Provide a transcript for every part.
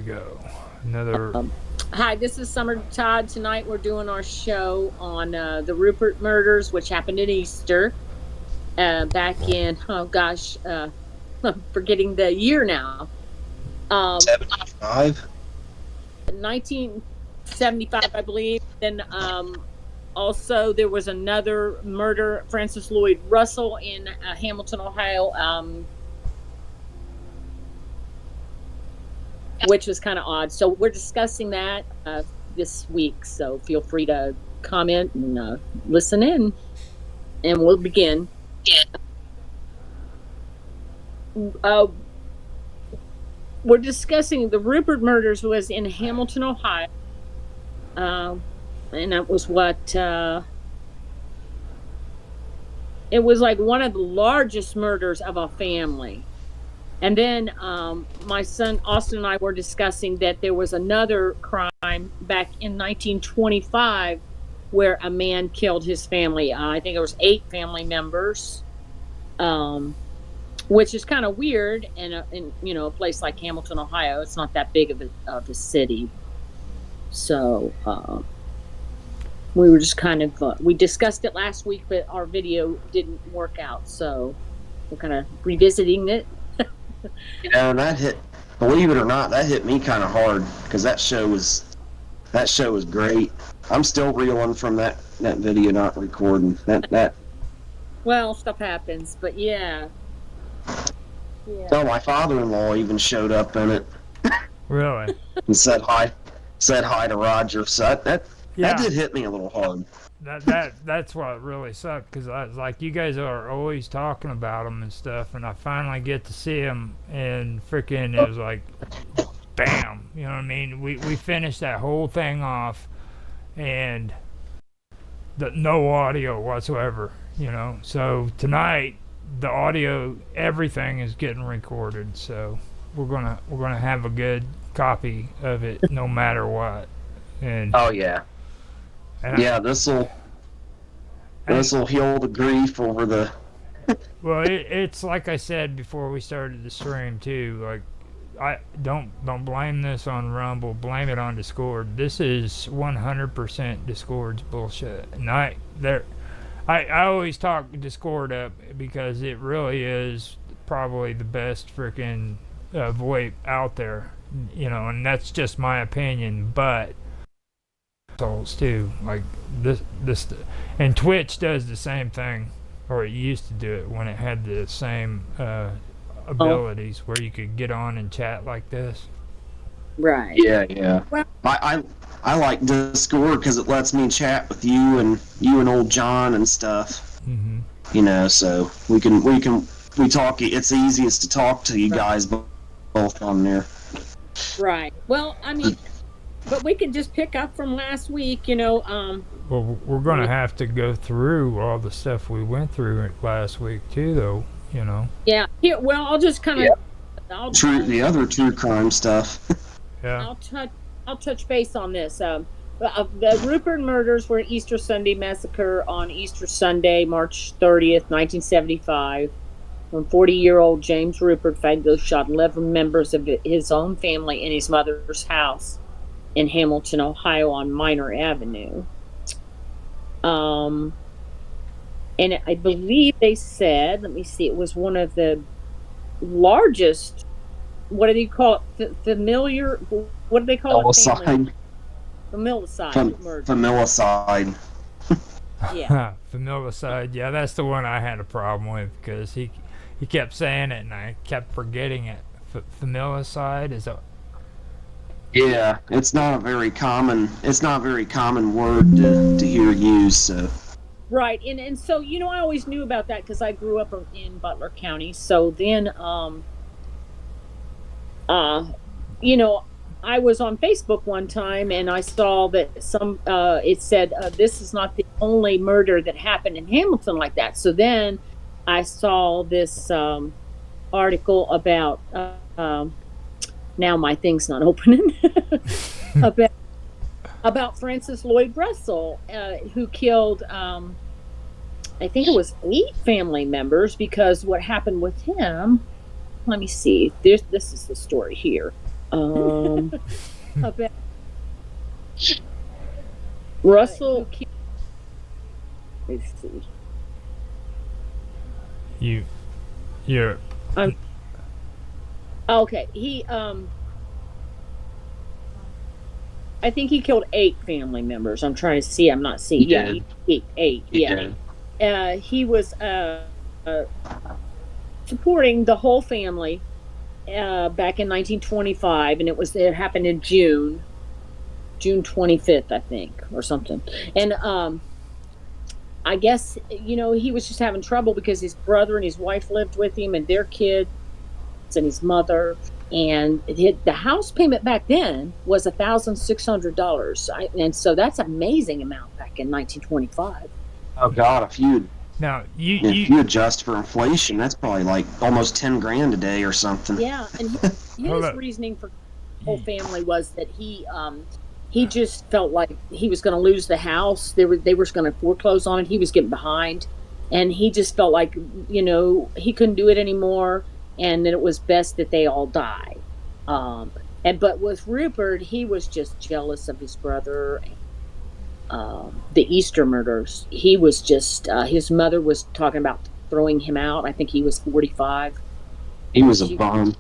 go. Another. Hi, this is Summer Todd. Tonight we're doing our show on the Rupert murders, which happened at Easter back in, oh gosh, I'm forgetting the year now. 75? 1975, I believe. Then also there was another murder, Francis Lloyd Russell in Hamilton, Ohio, which was kind of odd. So we're discussing that this week. So feel free to comment and listen in, and we'll begin. We're discussing the Rupert murders was in Hamilton, Ohio, and that was what it was like one of the largest murders of a family. And then my son Austin and I were discussing that there was another crime back in 1925 where a man killed his family. I think it was 8 family members, which is kind of weird in a place like Hamilton, Ohio. It's not that big of a city. So we were just kind of we discussed it last week, but our video didn't work out. So we're kind of revisiting it. And that hit, believe it or not, that hit me kind of hard because that show was great. I'm still reeling from that video not recording. That. Well, stuff happens, but yeah. So my father-in-law even showed up in it. Really? And said hi to Roger. So that did hit me a little hard. That's what really sucked, because I was like, you guys are always talking about him and stuff, and I finally get to see him, and freaking it was like, bam, you know what I mean? We finished that whole thing off, and no audio whatsoever, you know. So tonight, the audio, everything is getting recorded, so we're gonna have a good copy of it no matter what. And oh yeah. Yeah, this will heal the grief over the. Well, it's like I said before we started the stream too. Like, I don't blame this on Rumble. Blame it on Discord. This is 100% Discord's bullshit. And I always talk Discord up because it really is probably the best freaking VoIP out there. You know, and that's just my opinion, but. Too, like this and Twitch does the same thing, or it used to do it when it had the same abilities where you could get on and chat like this. Right. Yeah. Well, I like Discord because it lets me chat with you and old John and stuff. Mm-hmm. You know, so we talk. It's easiest to talk to you guys both on there. Right. Well, I mean. But we could just pick up from last week, you know. Well, we're going to have to go through all the stuff we went through last week, too, though, you know. Yeah. Here, well, I'll just kind of... The other true crime stuff. Yeah. I'll touch base on this. The Rupert murders were an Easter Sunday massacre on Easter Sunday, March 30th, 1975, when 40-year-old James Rupert Fago shot 11 members of his own family in his mother's house in Hamilton, Ohio on Minor Avenue. And I believe they said, let me see, it was one of the largest, what do they call it? What do they call it? Familicide murder. Familicide. Yeah. Familicide. Yeah, that's the one I had a problem with because he kept saying it and I kept forgetting it. Familicide is a... Yeah, it's not a very common word to hear used. So. Right, and so you know I always knew about that because I grew up in Butler County. So then, you know, I was on Facebook one time and I saw that it said this is not the only murder that happened in Hamilton like that. So then I saw this article about. Now my thing's not opening. about Francis Lloyd Russell, who killed, I think it was 8 family members, because what happened with him, let me see, this is the story here. Um, about Russell. Let's see. You're Okay, I think he killed 8 family members. I'm trying to see. I'm not seeing. He Yeah, did. eight. He Yeah. did. He was supporting the whole family back in 1925, and it happened in June 25th, I think, or something. And I guess he was just having trouble because his brother and his wife lived with him, and their kids and his mother. And the house payment back then was $1,600, and so that's an amazing amount back in 1925. Oh God, if you now if you adjust for inflation, that's probably like almost 10 grand a day or something. Yeah, and his reasoning for the whole family was that he just felt like he was going to lose the house. They were going to foreclose on it. He was getting behind, and he just felt like he couldn't do it anymore, and that it was best that they all die. But with Rupert, he was just jealous of his brother. The Easter murders, he was just his mother was talking about throwing him out. I think he was 45. He was a bum.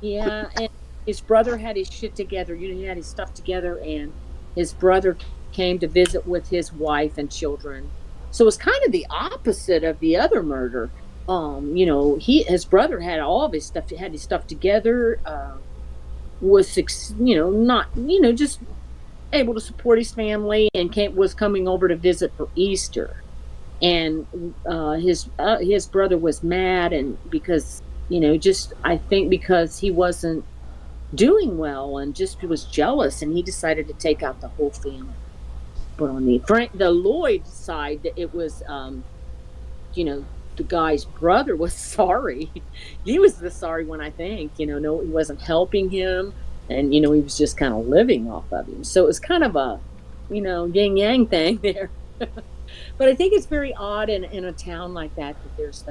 Yeah, and his brother had his shit together. He had his stuff together, and his brother came to visit with his wife and children. So it was kind of the opposite of the other murder. His brother had all of his stuff. Had his stuff together. Was not just able to support his family, and was coming over to visit for Easter. And his brother was mad, and because I think because he wasn't doing well, and just was jealous, and he decided to take out the whole family. But on the Lloyd side, it was the guy's brother was sorry. He was the sorry one, I think. No, he wasn't helping him, and he was just kind of living off of him. So it was kind of a yin yang thing there. But I think it's very odd in a town like that there's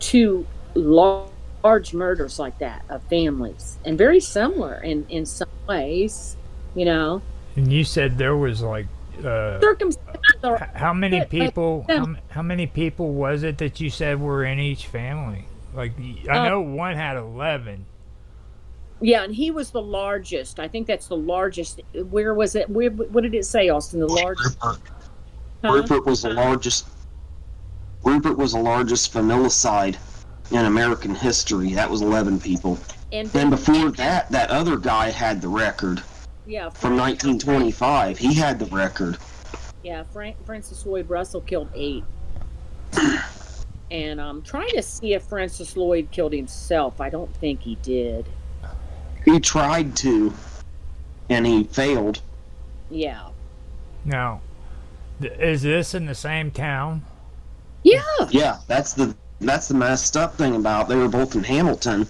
two large murders like that of families, and very similar in some ways. And you said there was like circumstances. How many people? How many people was it that you said were in each family? Like I know one had 11. Yeah, and he was the largest. I think that's the largest. Where was it? What did it say, Austin? The largest. Rupert was the largest. Rupert was the largest familicide in American history. That was 11 people. And then before that other guy had the record. Yeah. From 1925, he had the record. Yeah, Francis Lloyd Russell killed 8. And I'm trying to see if Francis Lloyd killed himself. I don't think he did. He tried to, and he failed. Yeah. Now, is this in the same town? Yeah. Yeah, that's the messed up thing about they were both in Hamilton.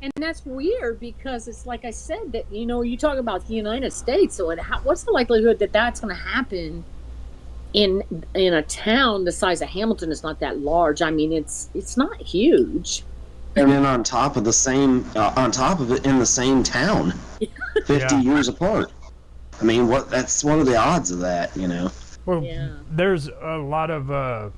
And that's weird because it's like I said that you talk about the United States. So what's the likelihood that that's going to happen in a town the size of Hamilton? Is not that large. I mean, it's not huge. And then on top of it in the same town, 50 years apart. I mean, what are the odds of that? Well, there's a lot of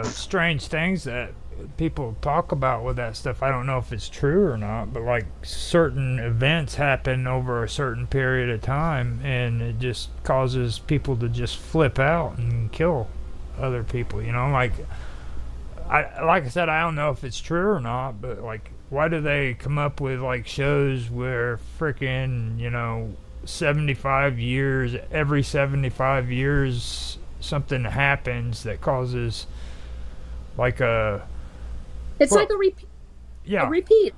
strange things that people talk about with that stuff. I don't know if it's true or not, but like certain events happen over a certain period of time, and it just causes people to just flip out and kill other people. Like I said, I don't know if it's true or not, but like, why do they come up with like shows where frickin' 75 years, every 75 years something happens that causes like a like a repeat. Yeah. A repeat,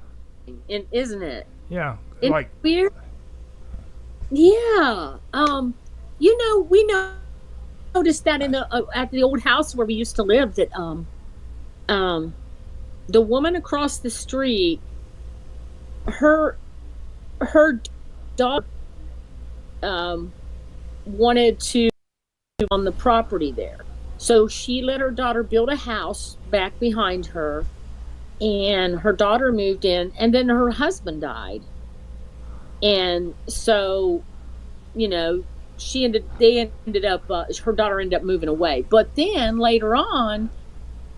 isn't it? Yeah. It's like weird. Yeah. We noticed that in at the old house where we used to live that the woman across the street, her daughter wanted to on the property there. So she let her daughter build a house back behind her, and her daughter moved in, and then her husband died. And so, you know, they ended up, her daughter ended up moving away. But then later on,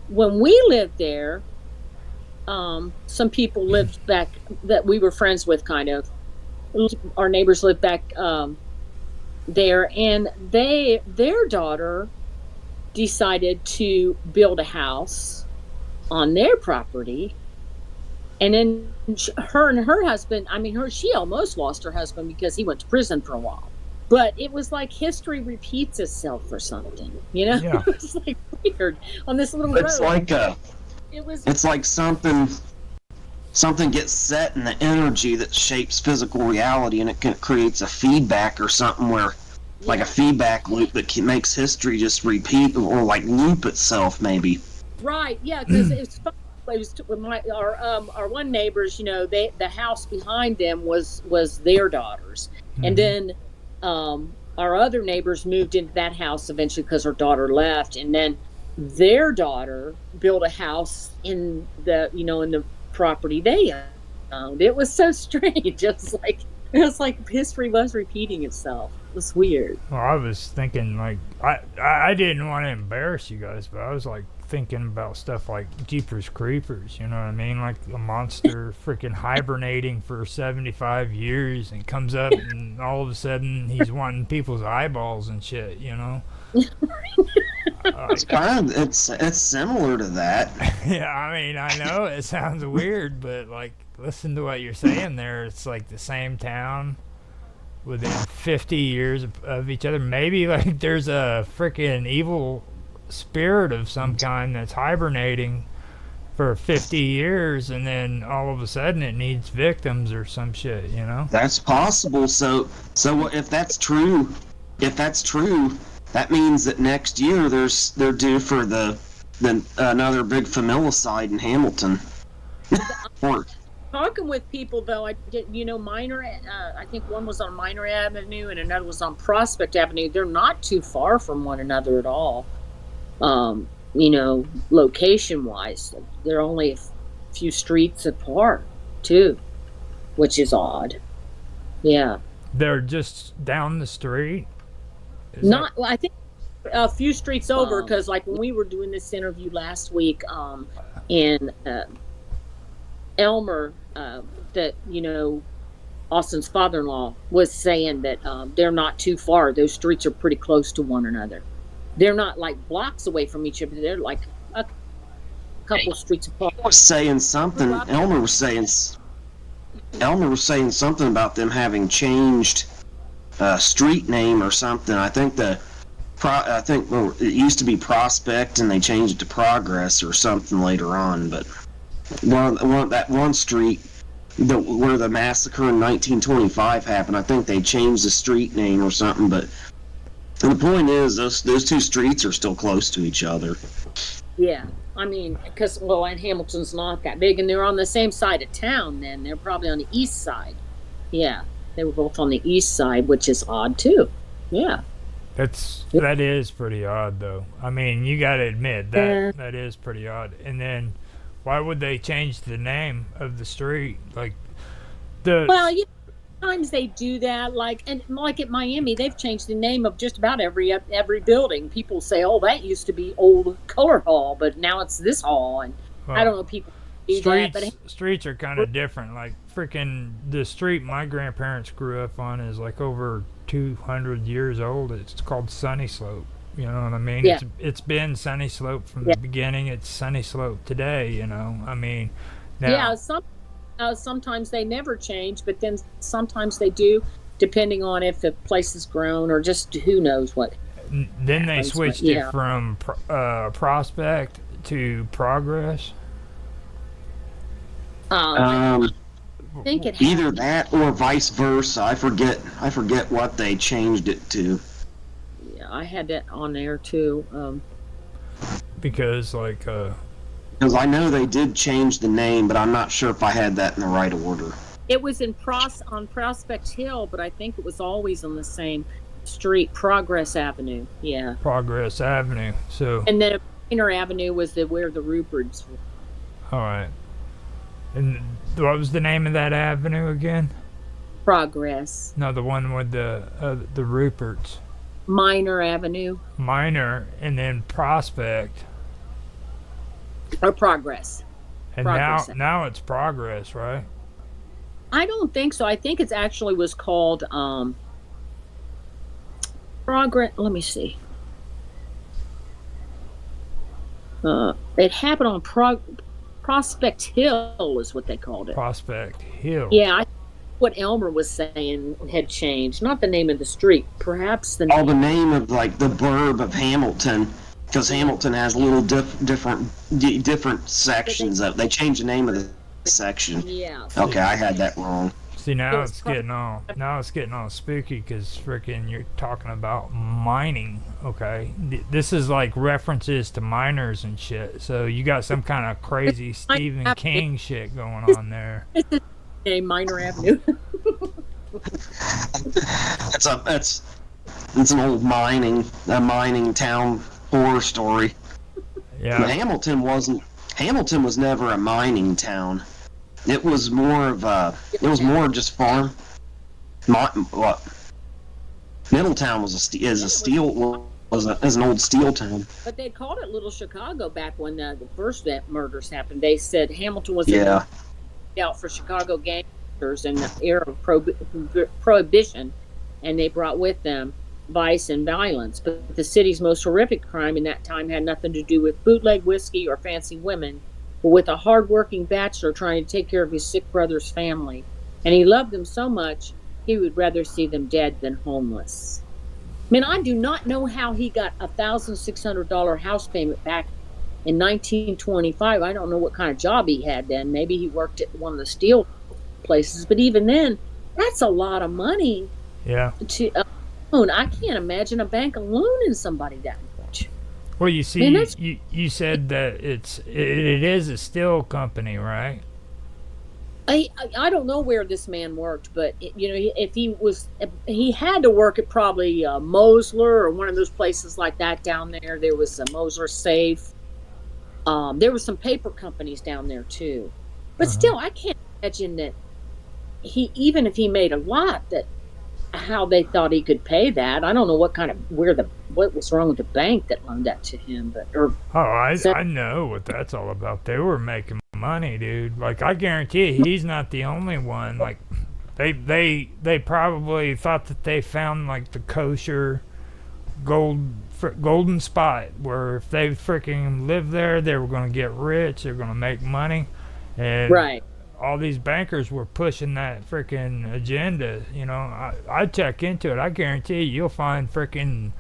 when we lived there, some people lived back that we were friends with, kind of. Our neighbors lived back there, and their daughter decided to build a house on their property. And then her and her husband, she almost lost her husband because he went to prison for a while. But it was like history repeats itself or something, you know? Yeah. It was like weird on this little It's road. like it's like something gets set in the energy that shapes physical reality, and it creates a feedback or something where, like a feedback loop that makes history just repeat or like loop itself, maybe. Right, yeah, because it's fun. It was our one neighbors, the house behind them was their daughters, and then our other neighbors moved into that house eventually because her daughter left, and then their daughter built a house in the property they owned. It was so strange. It was like history was repeating itself. It was weird. Well, I was thinking, like, I didn't want to embarrass you guys, but I was like thinking about stuff like Jeepers Creepers, you know what I mean? Like a monster freaking hibernating for 75 years and comes up and all of a sudden he's wanting people's eyeballs and shit, you know? It's similar to that. Yeah, I mean, I know it sounds weird, but like, listen to what you're saying there. It's like the same town within 50 years of each other. Maybe like there's a freaking evil spirit of some kind that's hibernating for 50 years, and then all of a sudden it needs victims or some shit, you know? That's possible. So if that's true, that means that next year they're due for the another big familicide in Hamilton. Talking with people though, I get Minor. I think one was on Minor Avenue and another was on Prospect Avenue. They're not too far from one another at all. Location wise, they're only a few streets apart too, which is odd. Yeah, They're just down the street. Well, I think a few streets over, because like when we were doing this interview last week, in Elmer, that Austin's father-in-law was saying that they're not too far. Those streets are pretty close to one another. They're not like blocks away from each other. They're like a couple streets apart. Elmer was saying something. Elmer was saying something about them having changed street name or something. I think it used to be Prospect and they changed it to Progress or something later on. But that one street where the massacre in 1925 happened, I think they changed the street name or something. But the point is, those two streets are still close to each other. Yeah, I mean, and Hamilton's not that big, and they're on the same side of town. Then they're probably on the east side. Yeah, they were both on the east side, which is odd too. Yeah, that is pretty odd, though. I mean, you got to admit that is pretty odd. And then, why would they change the name of the street? Like sometimes they do that. Like at Miami, they've changed the name of just about every building. People say, "Oh, that used to be Old Color Hall, but now it's this hall." And I don't know, people do that. But streets are kind of different. Like freaking the street my grandparents grew up on is like over 200 years old. It's called Sunny Slope. You know what I mean? Yeah. It's been Sunny Slope from the beginning. It's Sunny Slope today. You know, I mean, now, yeah. Sometimes they never change, but then sometimes they do, depending on if the place has grown or just who knows what. Then they switched it from Prospect to Progress. I think it either that or vice versa. I forget what they changed it to. Yeah, I had that on there too. Because because I know they did change the name, but I'm not sure if I had that in the right order. It was on Prospect Hill, but I think it was always on the same street, Progress Avenue. Yeah. Progress Avenue. So. And then Minor Avenue was where the Ruperts were. All right. And what was the name of that avenue again? Progress. No, the one with the Ruperts. Minor Avenue. Minor, and then Prospect. Or Progress. And Progress. now it's Progress, right? I don't think so. I think it actually was called Progress. Let me see. It happened on Prospect Hill is what they called it. Prospect Hill. Yeah, what Elmer was saying had changed. Not the name of the street, perhaps the name. The name of like the burb of Hamilton, because Hamilton has little different sections. They changed the name of the section. Yeah. Okay, I had that wrong. See, now it's getting all spooky because freaking you're talking about mining. Okay, this is like references to miners and shit. So you got some kind of crazy Stephen King shit going on there. A Minor Avenue. That's an old mining town horror story. Yeah. But Hamilton was never a mining town. It was more just farm. What? Middletown is an old steel town. But they called it Little Chicago back when the first murders happened. They said Hamilton was out for Chicago gangsters in the era of Prohibition, and they brought with them vice and violence. But the city's most horrific crime in that time had nothing to do with bootleg whiskey or fancy women, but with a hard-working bachelor trying to take care of his sick brother's family. And he loved them so much, he would rather see them dead than homeless. I mean, I do not know how he got a $1,600 house payment back in 1925. I don't know what kind of job he had then. Maybe he worked at one of the steel places. But even then, that's a lot of money. Yeah. To loan. I can't imagine a bank loaning somebody that much. Well, you see, you said that it is a steel company, right? I don't know where this man worked, but if he had to work at probably Mosler or one of those places like that down there. There was a Mosler Safe. There were some paper companies down there too, but still, I can't imagine that even if he made a lot, that how they thought he could pay that. I don't know what was wrong with the bank that loaned that to him, I know what that's all about. They were making money, dude. Like, I guarantee you, he's not the only one. Like, they probably thought that they found like the kosher golden spot where if they freaking lived there, they were going to get rich, they were going to make money, and right. All these bankers were pushing that freaking agenda. I check into it. I guarantee you'll find freaking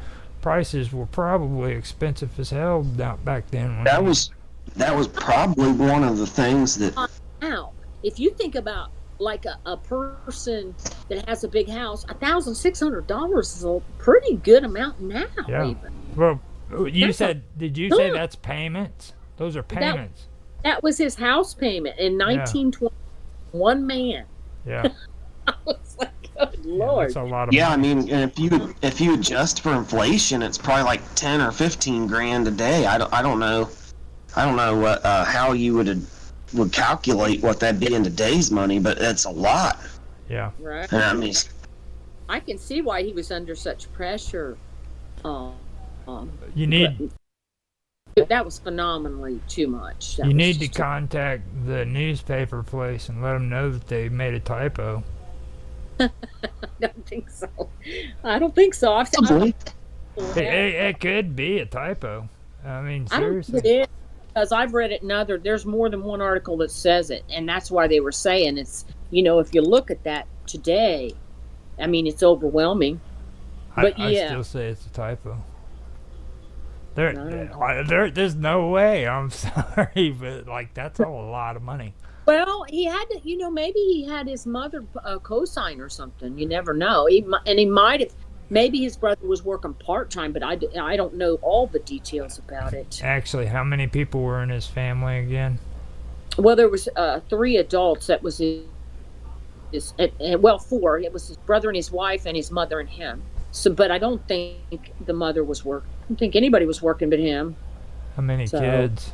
prices were probably expensive as hell back then. That was probably one of the things that. Now, if you think about like a person that has a big house, $1,600 is a pretty good amount now. Yeah. Even. Well, did you say that's payments? Those are payments. That was his house payment in 1920. One man. Yeah. I was like, good Lord. That's a lot of money. I mean, if you adjust for inflation, it's probably like 10 or 15 grand a day. I don't know what how you would calculate what that'd be in today's money, but it's a lot. Yeah. Right. And I mean, I can see why he was under such pressure. That was phenomenally too much. You need to contact the newspaper place and let them know that they made a typo. I don't think so. It could be a typo. I mean, seriously. I don't think it is, because I've read it in there's more than one article that says it, and that's why they were saying it's, if you look at that today, I mean, it's overwhelming. But I still say it's a typo. There's no way. I'm sorry, but like that's a lot of money. Well, he had to, maybe he had his mother co-sign or something. You never know. He might have. Maybe his brother was working part-time, but I don't know all the details about it. Actually, how many people were in his family again? Well, there was 3 adults. That was four. It was his brother and his wife and his mother and him. So, but I don't think the mother was working. I don't think anybody was working but him. How many kids?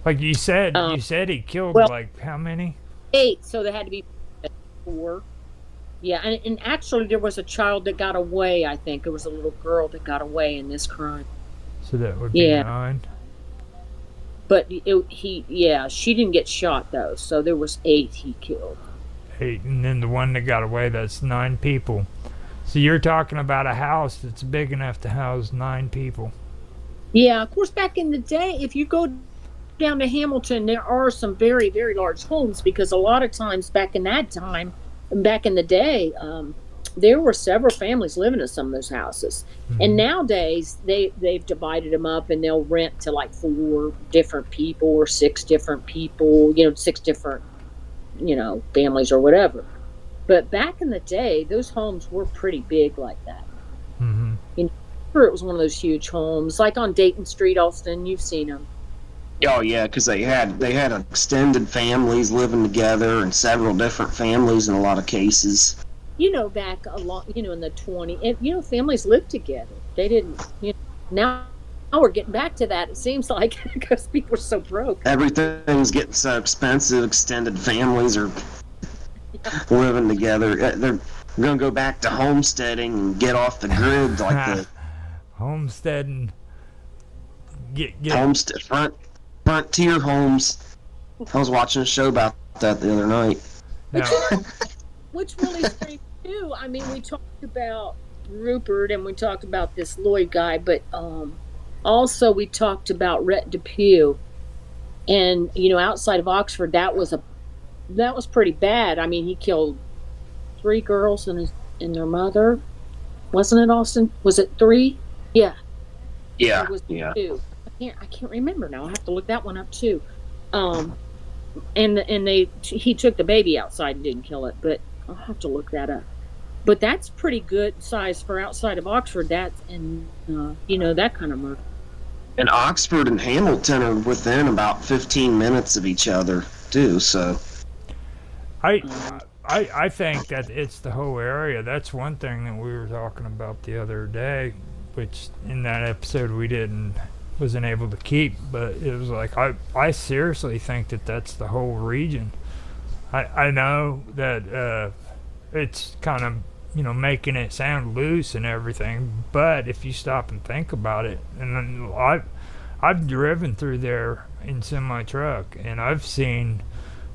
Like you said he killed like how many? 8. So there had to be 4. Yeah, and actually there was a child that got away. I think it was a little girl that got away in this crime. So that would be Yeah, 9. but yeah, she didn't get shot though. So there was 8 he killed. 8, and then the one that got away, that's 9 people. So you're talking about a house that's big enough to house 9 people. Yeah, of course, back in the day, if you go down to Hamilton, there are some very, very large homes because a lot of times back in that time, back in the day, there were several families living in some of those houses. And nowadays, they've divided them up and they'll rent to like 4 different people or 6 different people, 6 different, families or whatever. But back in the day, those homes were pretty big like that. Mm-hmm. It was one of those huge homes, like on Dayton Street, Austin. You've seen them. Oh yeah, because they had extended families living together and several different families in a lot of cases. Back a lot, in the 20s, and families lived together. They didn't. Now we're getting back to that. It seems like because people are so broke. Everything's getting so expensive. Extended families are living together. They're going to go back to homesteading and get off the grid like the homesteading. Get homestead frontier homes. I was watching a show about that the other night. Which really strange too. I mean, we talked about Rupert and we talked about this Lloyd guy, but also we talked about Rhett Depew, and outside of Oxford, that was pretty bad. I mean, he killed 3 girls and their mother. Wasn't it, Austin? Was it 3? Yeah. Yeah. It was yeah. 2. I can't remember now. I have to look that one up too. And he took the baby outside and didn't kill it, but I'll have to look that up. But that's pretty good size for outside of Oxford. That's that kind of murder. And Oxford and Hamilton are within about 15 minutes of each other too. So I think that it's the whole area. That's one thing that we were talking about the other day, which in that episode we wasn't able to keep, but it was like I seriously think that that's the whole region. I know that it's kind of making it sound loose and everything, but if you stop and think about it, and then I've driven through there in semi truck and I've seen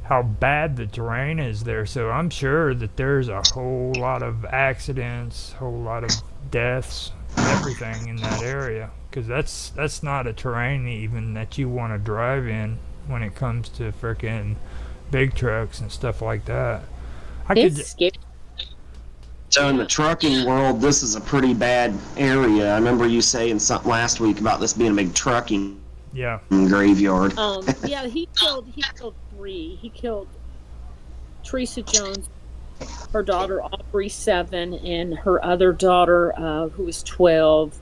how bad the terrain is there, so I'm sure that there's a whole lot of accidents, whole lot of deaths, everything in that area, because that's not a terrain even that you want to drive in when it comes to frickin' big trucks and stuff like that. It's scary. So in the trucking world, this is a pretty bad area. I remember you saying something last week about this being a big trucking graveyard. Yeah, he killed 3. He killed Teresa Jones, her daughter Aubrey 7, and her other daughter who was 12.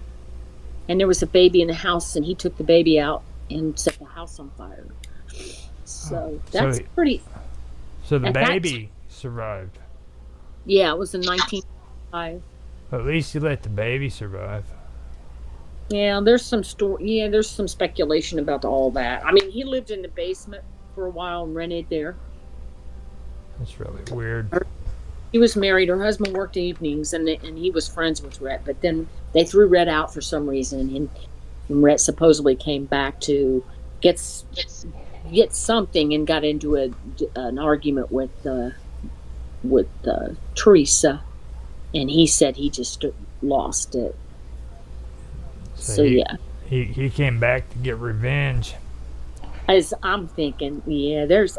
And there was a baby in the house, and he took the baby out and set the house on fire. So that's pretty. So the baby survived. Yeah, it was in 1995. At least he let the baby survive. Yeah, there's some there's some speculation about all that. I mean, he lived in the basement for a while and rented there. That's really weird. He was married. Her husband worked evenings, and he was friends with Rhett. But then they threw Rhett out for some reason, and Rhett supposedly came back to get something and got into an argument with Teresa, and he said he just lost it. So yeah, he came back to get revenge. As I'm thinking, yeah, there's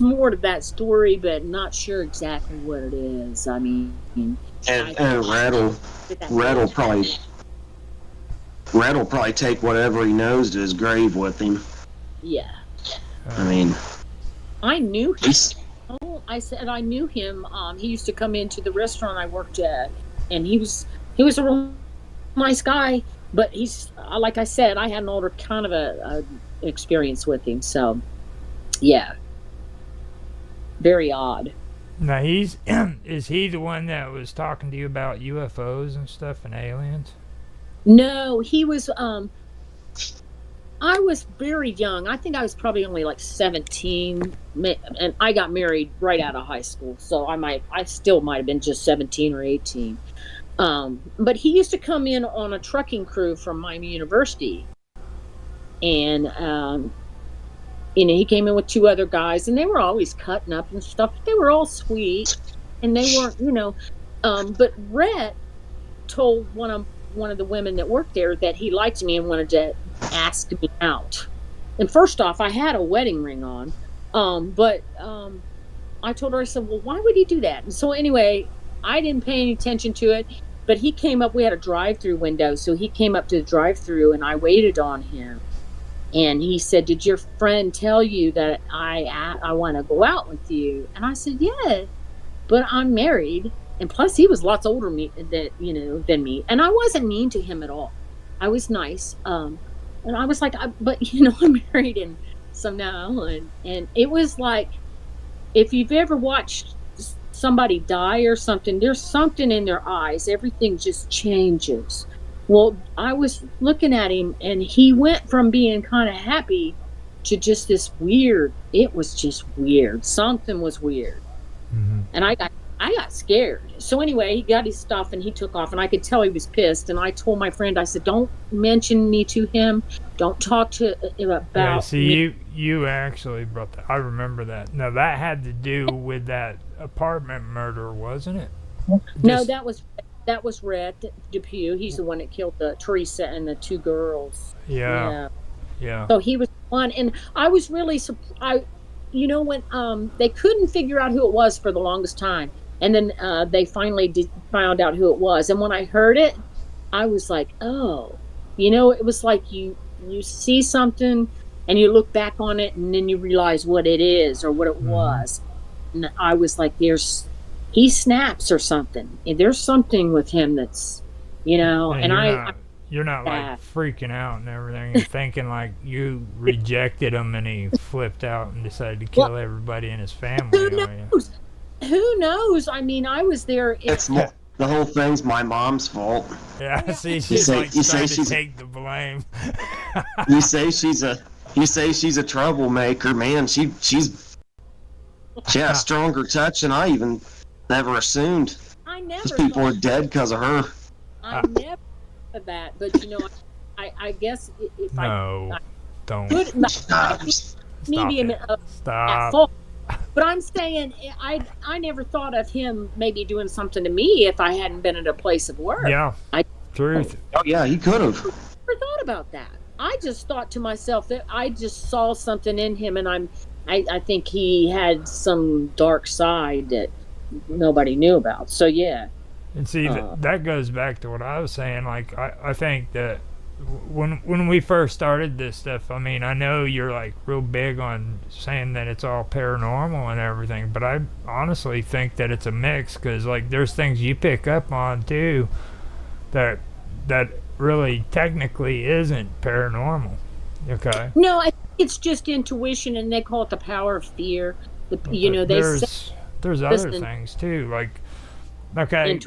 more to that story, but not sure exactly what it is. I mean, and Rhett'll probably take whatever he knows to his grave with him. Yeah. I mean, I knew him. I said I knew him. He used to come into the restaurant I worked at, and he was a real nice guy. But he's, like I said, I had an older kind of a experience with him. So, yeah, very odd. Now is he the one that was talking to you about UFOs and stuff and aliens? No, he was. I was very young. I think I was probably only like 17, and I got married right out of high school. So I still might have been just 17 or 18. But he used to come in on a trucking crew from Miami University, and he came in with 2 other guys, and they were always cutting up and stuff. They were all sweet, and they weren't, But Rhett told one of the women that worked there that he liked me and wanted to ask me out. And first off, I had a wedding ring on, but I told her, I said, well, why would he do that? And so anyway, I didn't pay any attention to it, but he came up. We had a drive-through window, so he came up to the drive-through, and I waited on him. And he said, did your friend tell you that I want to go out with you? And I said, yeah, but I'm married. And plus, he was lots older than me. And I wasn't mean to him at all. I was nice. And I was like, but I'm married. And so now, and it was like, if you've ever watched somebody die or something, there's something in their eyes. Everything just changes. Well, I was looking at him, and he went from being kind of happy to just this weird. It was just weird. Something was weird. Mm-hmm. And I got scared. So anyway, he got his stuff and he took off, and I could tell he was pissed. And I told my friend, I said, don't mention me to him. Don't talk to him about me. You actually brought that. I remember that. No, that had to do with that apartment murder, wasn't it? No, that was Red Depew. He's the one that killed Teresa and the 2 girls. Yeah. So he was one, and I was really surprised. When they couldn't figure out who it was for the longest time, and then they finally found out who it was. And when I heard it, I was like, oh, it was like you see something, and you look back on it, and then you realize what it is or what it was. And I was like, he snaps or something. There's something with him that's, and you're not like freaking out and everything and thinking like you rejected him and he flipped out and decided to kill everybody in his family. Who knows? I mean, I was there. The whole thing's my mom's fault. Yeah, see, she's trying to take the blame. You say she's a troublemaker, man. She had a stronger touch than I even never assumed. These people are dead because of her. I never thought that, but I guess if don't. Stop. But I'm saying I never thought of him maybe doing something to me if I hadn't been at a place of work. Yeah, truth. Oh yeah, he could have. Never thought about that. I just thought to myself that I just saw something in him, and I think he had some dark side that nobody knew about. So yeah. And see, that goes back to what I was saying. Like, I think that when we first started this stuff, I mean, I know you're like real big on saying that it's all paranormal and everything, but I honestly think that it's a mix, because like there's things you pick up on too that really technically isn't paranormal. Okay. No, I think it's just intuition, and they call it the power of fear. There's other things too, like, okay,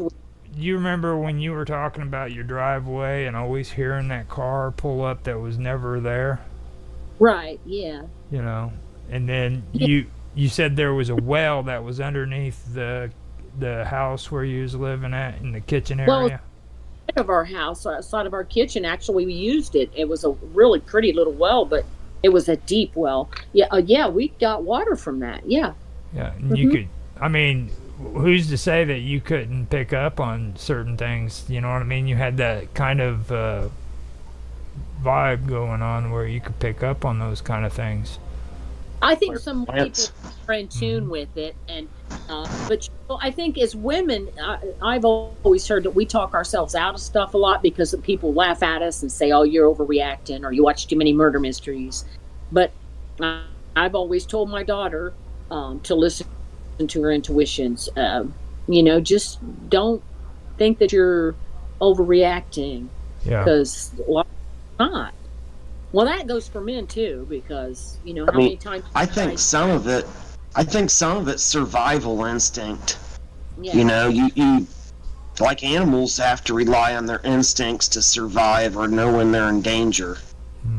you remember when you were talking about your driveway and always hearing that car pull up that was never there? Right, yeah. And then you said there was a well that was underneath the house where you was living at, in the kitchen area? Well, of our house, outside of our kitchen, actually we used it. It was a really pretty little well, but it was a deep well. Yeah, we got water from that, yeah. Yeah, and you could, I mean, who's to say that you couldn't pick up on certain things? You know what I mean? You had that kind of vibe going on where you could pick up on those kind of things. I think some people are in tune with it, and but I think as women, I've always heard that we talk ourselves out of stuff a lot because people laugh at us and say, "Oh, you're overreacting," or "You watch too many murder mysteries." But I've always told my daughter to listen to her intuitions. Just don't think that you're overreacting, because a lot not. Well, that goes for men too, because how many times I think some of it's survival instinct. Yeah. You like, animals have to rely on their instincts to survive or know when they're in danger.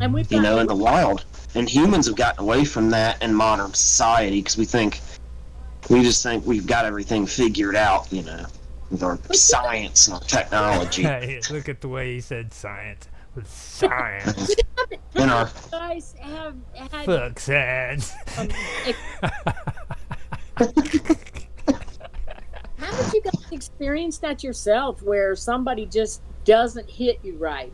And we've you got know, in the wild. And humans have gotten away from that in modern society because we just think we've got everything figured out, you know, with our science and our technology. Hey, look at the way he said science. With science. And our you guys have had Fuck science. haven't you guys experienced that yourself where somebody just doesn't hit you right,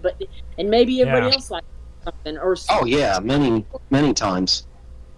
and maybe everybody else likes something, or oh yeah, many times.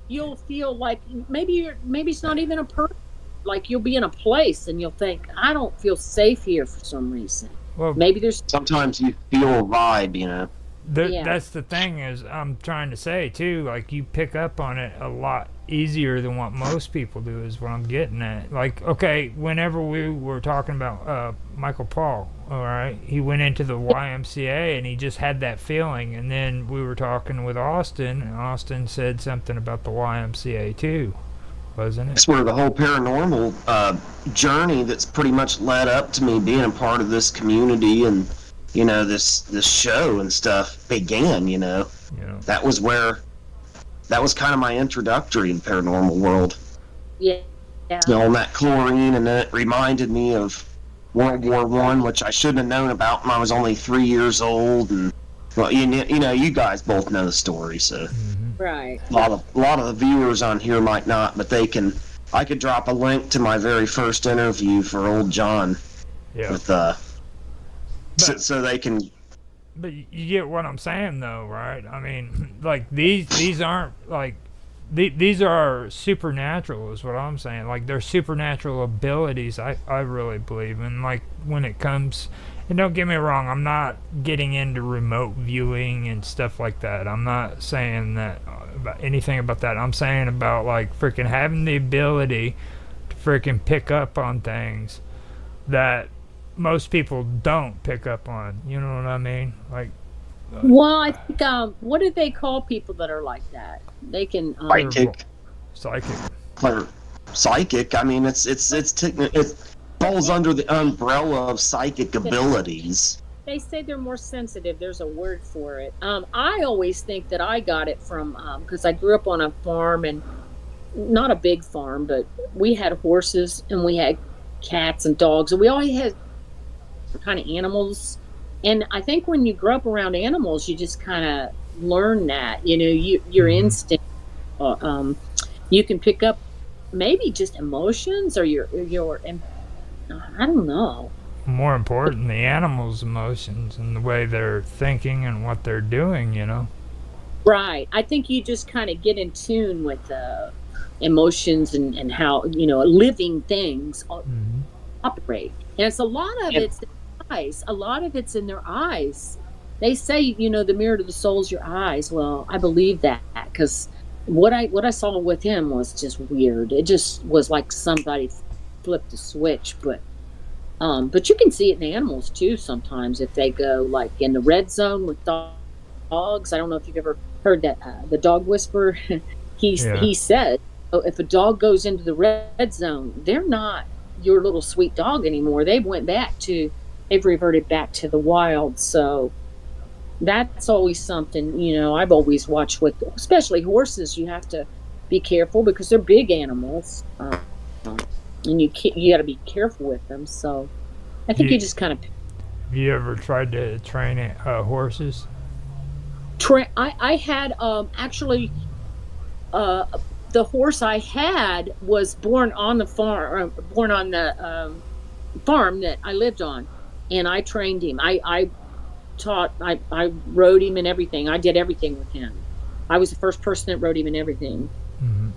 you'll feel like maybe it's not even a person. Like you'll be in a place and you'll think, I don't feel safe here for some reason. Well, Maybe there's Sometimes you feel a vibe, you know. Yeah. That's the thing is I'm trying to say too. Like you pick up on it a lot easier than what most people do. Is what I'm getting at. Like okay, whenever we were talking about Michael Paul, all right, he went into the YMCA and he just had that feeling. And then we were talking with Austin, and Austin said something about the YMCA too, wasn't it? That's where the whole paranormal journey that's pretty much led up to me being a part of this community and, you know, this show and stuff began, you know. Yeah. That was kind of my introductory to the paranormal world. yeah. You know, on that chlorine, and it reminded me of World War One, which I shouldn't have known about when I was only 3 years old. And well, you know, you guys both know the story, so Right. a lot of the viewers on here might not, but I could drop a link to my very first interview for old John Yeah. with so they can. But you get what I'm saying, though, right? I mean, like these aren't like these are supernatural, is what I'm saying. Like they're supernatural abilities. I really believe, and like when it comes, and don't get me wrong, I'm not getting into remote viewing and stuff like that. I'm not saying that about anything about that. I'm saying about like freaking having the ability to freaking pick up on things that most people don't pick up on. You know what I mean? Like, Well, I think what do they call people that are like that? They can Psychic. psychic. Psychic. I mean, it falls under the umbrella of psychic abilities. They say they're more sensitive. There's a word for it. I always think that I got it from because I grew up on a farm, and not a big farm, but we had horses and we had cats and dogs, and we always had kind of animals. And I think when you grow up around animals, you just kind of learn that, you know, your instinct. You can pick up maybe just emotions or your. I don't know. More important, the animals' emotions and the way they're thinking and what they're doing. You know. Right. I think you just kind of get in tune with emotions and how, you know, living things operate. And it's a lot of it's the eyes. A lot of it's in their eyes. They say, you know, the mirror to the soul is your eyes. Well, I believe that because what I saw with him was just weird. It just was like somebody flipped a switch. But you can see it in animals too sometimes if they go like in the red zone with dogs. I don't know if you've ever heard that the dog whisperer. He said, oh, if a dog goes into the red zone, they're not your little sweet dog anymore. They've reverted back to the wild. So that's always something, you know, I've always watched with, especially horses. You have to be careful because they're big animals, and you got to be careful with them. So I think you just kind of. Have you ever tried to train horses? I had actually the horse I had was born on the farm, farm that I lived on, and I trained him. I rode him and everything. I did everything with him. I was the first person that rode him and everything.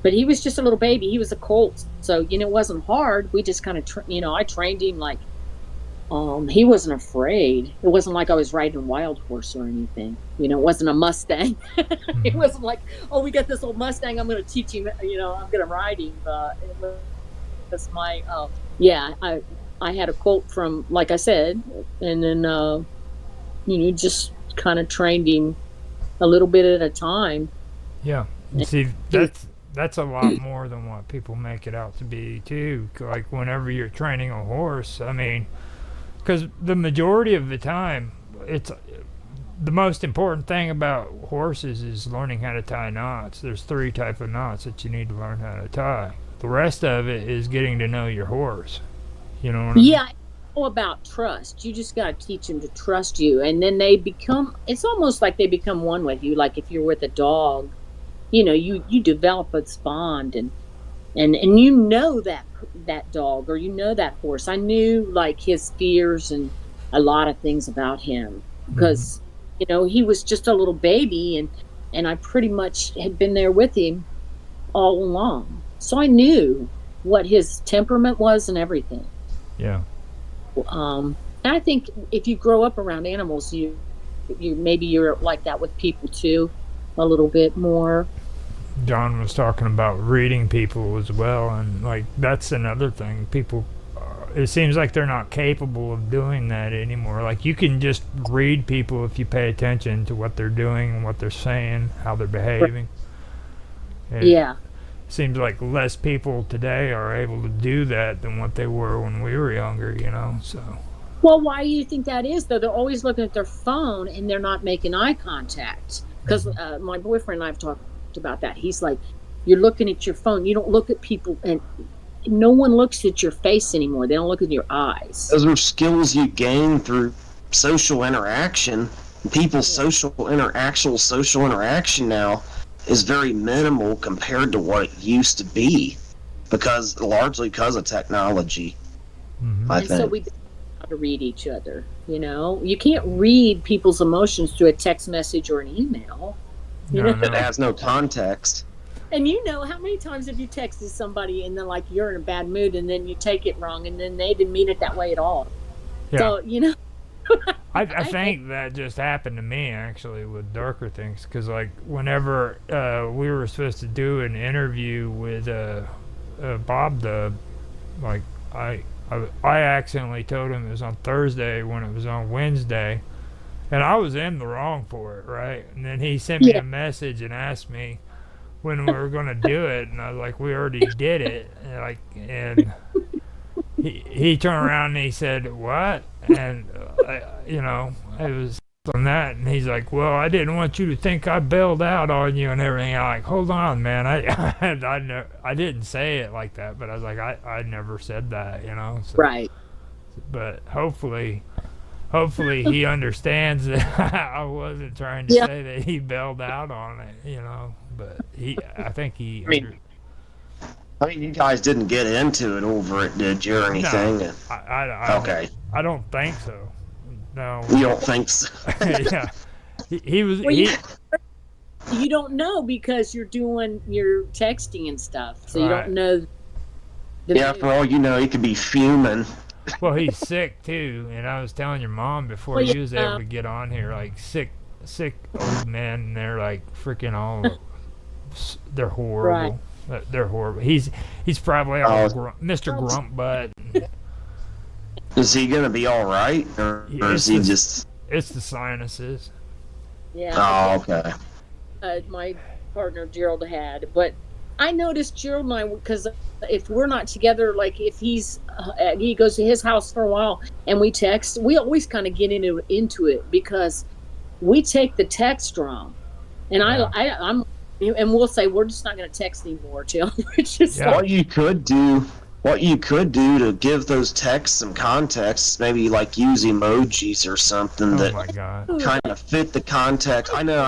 But he was just a little baby. He was a colt, so you know it wasn't hard. We just kind of I trained him like he wasn't afraid. It wasn't like I was riding a wild horse or anything. You know, it wasn't a Mustang. It wasn't like, oh, we got this old Mustang, I'm going to teach him, you know, I'm going to ride him. It was my I had a colt from, like I said, and then you know, just kind of trained him a little bit at a time. Yeah. See, that's a lot more than what people make it out to be too. Like whenever you're training a horse, I mean, because the majority of the time the most important thing about horses is learning how to tie knots. There's 3 type of knots that you need to learn how to tie. The rest of it is getting to know your horse. You know what I mean? Yeah, all about trust. You just got to teach them to trust you, and then they become. It's almost like they become one with you. Like if you're with a dog, you develop a bond, and you know that dog, or you know that horse. I knew like his fears and a lot of things about him because he was just a little baby, and I pretty much had been there with him all along, so I knew what his temperament was and everything. Yeah. And I think if you grow up around animals, you maybe you're like that with people too, a little bit more. John was talking about reading people as well, and like that's another thing. People, it seems like they're not capable of doing that anymore. Like you can just read people if you pay attention to what they're doing and what they're saying, how they're behaving. Yeah. Seems like less people today are able to do that than what they were when we were younger, so. Well, why do you think that is, though? They're always looking at their phone and they're not making eye contact. Because my boyfriend and I have talked about that. He's like, you're looking at your phone. You don't look at people, and no one looks at your face anymore. They don't look at your eyes. Those are skills you gain through social interaction. People's social interaction now is very minimal compared to what it used to be, largely because of technology. I think. So we have to read each other. You can't read people's emotions through a text message or an email. No. It has no context. And how many times have you texted somebody and then like you're in a bad mood and then you take it wrong and then they didn't mean it that way at all. Yeah. So I think that just happened to me actually with Darker Things, because like whenever we were supposed to do an interview with Bob Dub, like I accidentally told him it was on Thursday when it was on Wednesday, and I was in the wrong for it, right? And then he sent me a message and asked me when we were going to do it, and I was like, we already did it, and he turned around and he said, what? And it was on that, and he's like, well, I didn't want you to think I bailed out on you and everything. I'm like, hold on, man, I didn't say it like that, but I was like, I never said that, so. Right. But hopefully he understands that I wasn't trying to say that he bailed out on it, but I think he I mean, you guys didn't get into it over it, did you, or anything? No, okay. I don't think so. No. You don't think so? Yeah. He was. Well, you don't know because you're texting and stuff, so you don't know. For all you know, he could be fuming. Well, he's sick too, and I was telling your mom before he was able to get on here, like sick old men, and they're like freaking all. They're horrible. Right. They're horrible. He's probably Mr. Grump Butt. Is he gonna be all right, or is he just? It's the sinuses. Yeah. Oh, okay. My partner Gerald had, but I noticed Gerald and I, because if we're not together, like if he goes to his house for a while and we text, we always kind of get into it because we take the text wrong, and I'm. And we'll say we're just not going to text anymore, Jill. What you could do to give those texts some context, maybe like use emojis or something kind of fit the context. I know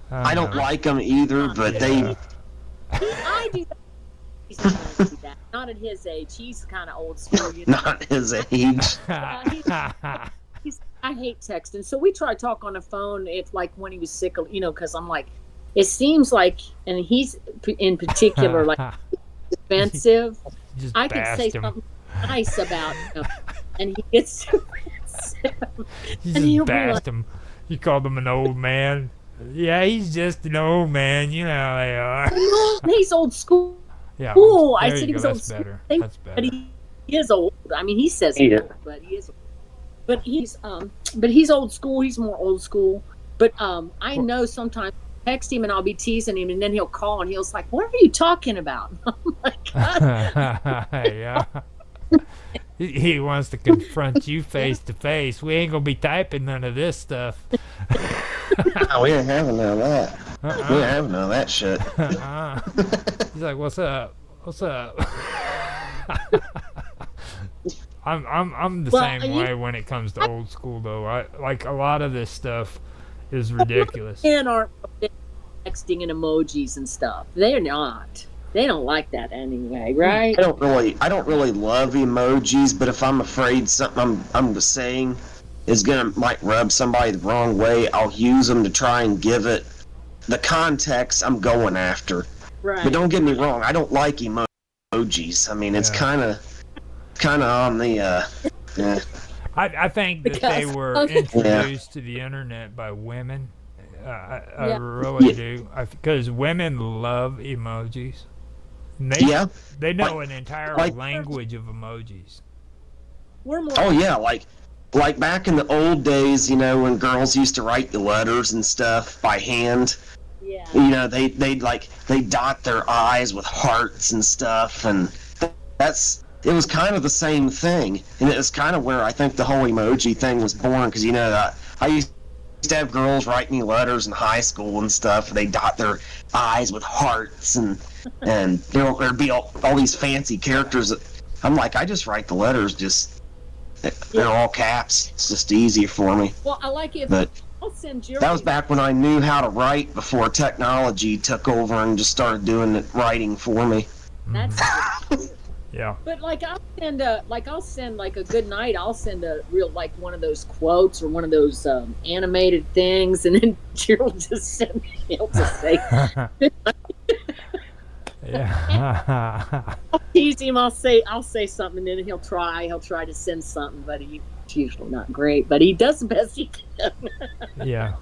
I don't like them either, but they. I do that. He's not going to do that. Not at his age. He's kind of old school. Not his age. I hate texting, so we try to talk on the phone if like when he was sick, because I'm like. It seems like, and he's in particular like defensive. I could say something nice about him, and he gets defensive. You just bashed him. You called him an old man. Yeah, he's just an old man. You know how they are. No, he's old school. Yeah. I said he was old school. That's better. But he is old. I mean, he says old, but he is. But he's old school. He's more old school. But I know sometimes. Text him and I'll be teasing him, and then he'll call and he'll like, "What are you talking about?" I'm like, yeah. He wants to confront you face to face. We ain't gonna be typing none of this stuff. No, we ain't having none of that. We ain't having none of that shit. He's like, "What's up? What's up?" I'm the same way when it comes to old school though. I like a lot of this stuff is ridiculous. Men aren't texting and emojis and stuff. They're not. They don't like that anyway, right? I don't really love emojis, but if I'm afraid something I'm saying is might rub somebody the wrong way, I'll use them to try and give it the context I'm going after. Right. But don't get me wrong, I don't like emojis. I mean, it's kind of on the yeah. I think that they were introduced to the internet by women. I really do. Because women love emojis. They know an entire language of emojis. We're more. Oh yeah, like back in the old days, when girls used to write the letters and stuff by hand. Yeah. They dot their I's with hearts and stuff, and it was kind of the same thing, and it was kind of where I think the whole emoji thing was born, because I used to have girls write me letters in high school and stuff. They dot their I's with hearts, and there'd be all these fancy characters. I'm like, I just write the letters, they're all caps. It's just easier for me. Well, I like it. But I'll send you. that was back when I knew how to write before technology took over and just started doing the writing for me. That's. Yeah. But I'll send a good night. I'll send a real one of those quotes or one of those animated things, and then Gerald just send me. He'll just say. Yeah. I'll tease him. I'll say something, and then he'll try to send something, but it's usually not great. But he does the best he can. Yeah.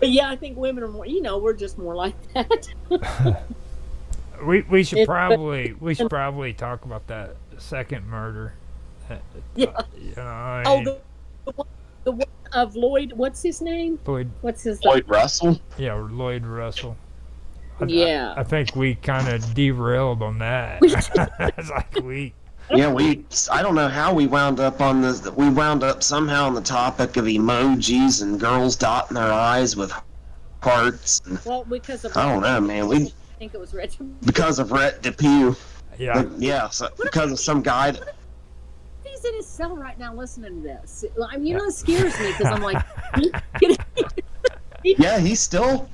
But yeah, I think women are more. We're just more like that. We should probably talk about that second murder. Yeah. The one of Lloyd. What's his name? Lloyd Russell. Yeah, Lloyd Russell. Yeah. I think we kind of derailed on that. It's like I don't know how we wound up on this. We wound up somehow on the topic of emojis and girls dotting their I's with hearts. Well, because of I don't know, man. I think it was Rich. Because of Rhett Depew. Yeah. So because of some guy. He's in his cell right now listening to this. It scares me because I'm like. Yeah, he's still.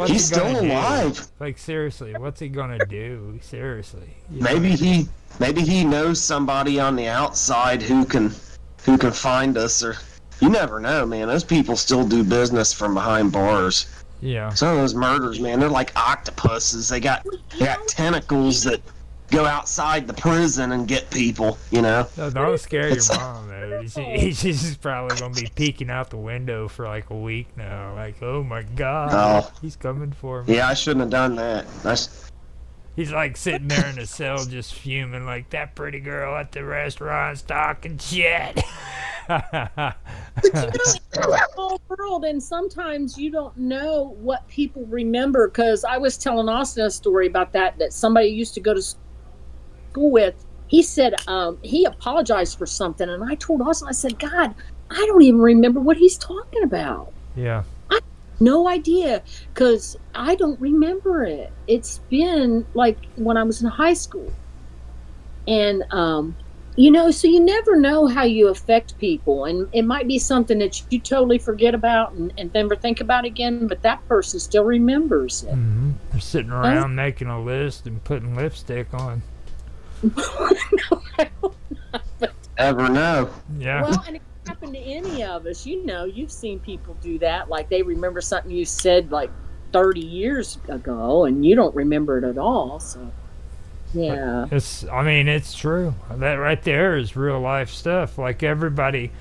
He's still alive. Like seriously, what's he gonna do? Seriously. Maybe he knows somebody on the outside who can find us, or you never know, man. Those people still do business from behind bars. Yeah. Some of those murders, man, they're like octopuses. They got tentacles that go outside the prison and get people, No, don't scare your mom, though. She's probably going to be peeking out the window for like a week now. Like, oh my God, he's coming for me. Yeah, I shouldn't have done that. He's like sitting there in the cell just fuming like that pretty girl at the restaurant's talking shit. But it's a whole world, and sometimes you don't know what people remember. Because I was telling Austin a story about that somebody used to go to school with. He said he apologized for something, and I told Austin, I said, God, I don't even remember what he's talking about. Yeah. I have no idea, because I don't remember it. It's been like when I was in high school. And so you never know how you affect people, and it might be something that you totally forget about and never think about again, but that person still remembers it. Mm-hmm. They're sitting around making a list and putting lipstick on. No, I hope not, but Never know. Yeah. well, and it can happen to any of us. You've seen people do that. Like they remember something you said like 30 years ago, and you don't remember it at all. So, yeah. It's true. That right there is real life stuff. Like everybody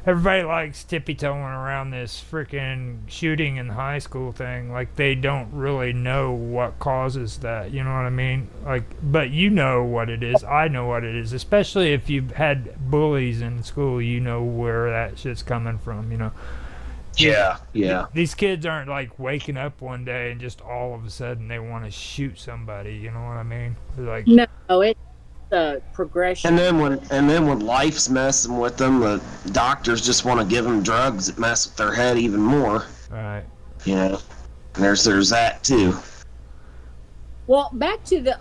likes tippy-toeing around this freaking shooting in high school thing. Like they don't really know what causes that. You know what I mean? Like, but you know what it is. I know what it is. Especially if you've had bullies in school, you know where that shit's coming from. Yeah. These kids aren't like waking up one day and just all of a sudden they want to shoot somebody. You know what I mean? They're like, No, it's a progression. And then when life's messing with them, the doctors just want to give them drugs that mess with their head even more. right. You know, there's that too. Well, back to the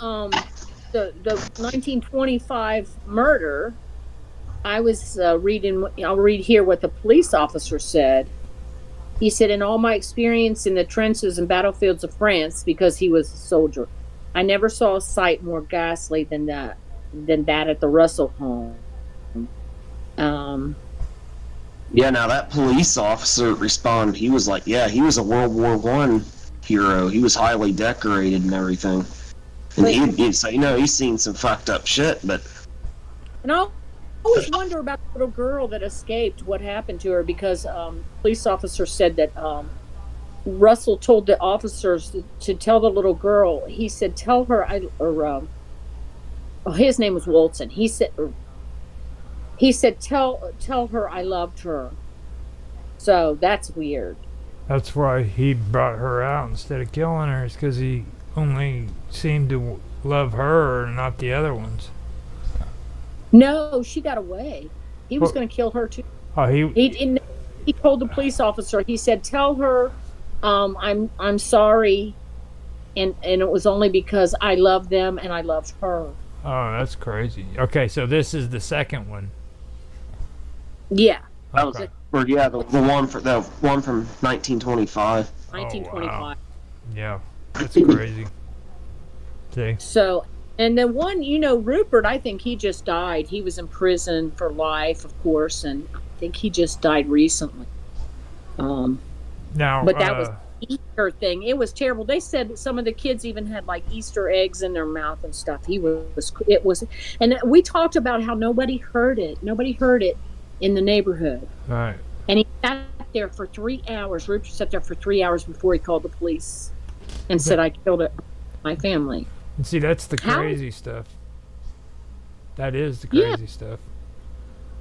1925 murder. I was reading. I'll read here what the police officer said. He said, "In all my experience in the trenches and battlefields of France, because he was a soldier, I never saw a sight more ghastly than that at the Russell home." Yeah, now that police officer responded. He was like, "Yeah, he was a World War I hero. He was highly decorated and everything." And he'd say, he's seen some fucked up shit, but. And I always wonder about the little girl that escaped. What happened to her? Because police officer said that Russell told the officers to tell the little girl. He said, "Tell her his name was Walton. He said, tell her I loved her." So that's weird. That's why he brought her out instead of killing her, is because he only seemed to love her and not the other ones. No, she got away. He was going to kill her too. Oh, he told the police officer. He said, "Tell her, I'm sorry, and it was only because I loved them and I loved her." Oh, that's crazy. Okay, so this is the second one. Yeah. That was it. Or the one from 1925. 1925. Oh, wow. Yeah, that's crazy. See. So, and the one, Rupert, I think he just died. He was in prison for life, of course, and I think he just died recently. Now, but that was the Easter thing. It was terrible. They said some of the kids even had like Easter eggs in their mouth and stuff. And we talked about how nobody heard it. Nobody heard it in the neighborhood. Right. And he sat there for 3 hours. Rupert sat there for 3 hours before he called the police and said, "I killed my family." And see, that's the crazy stuff. That is the crazy stuff.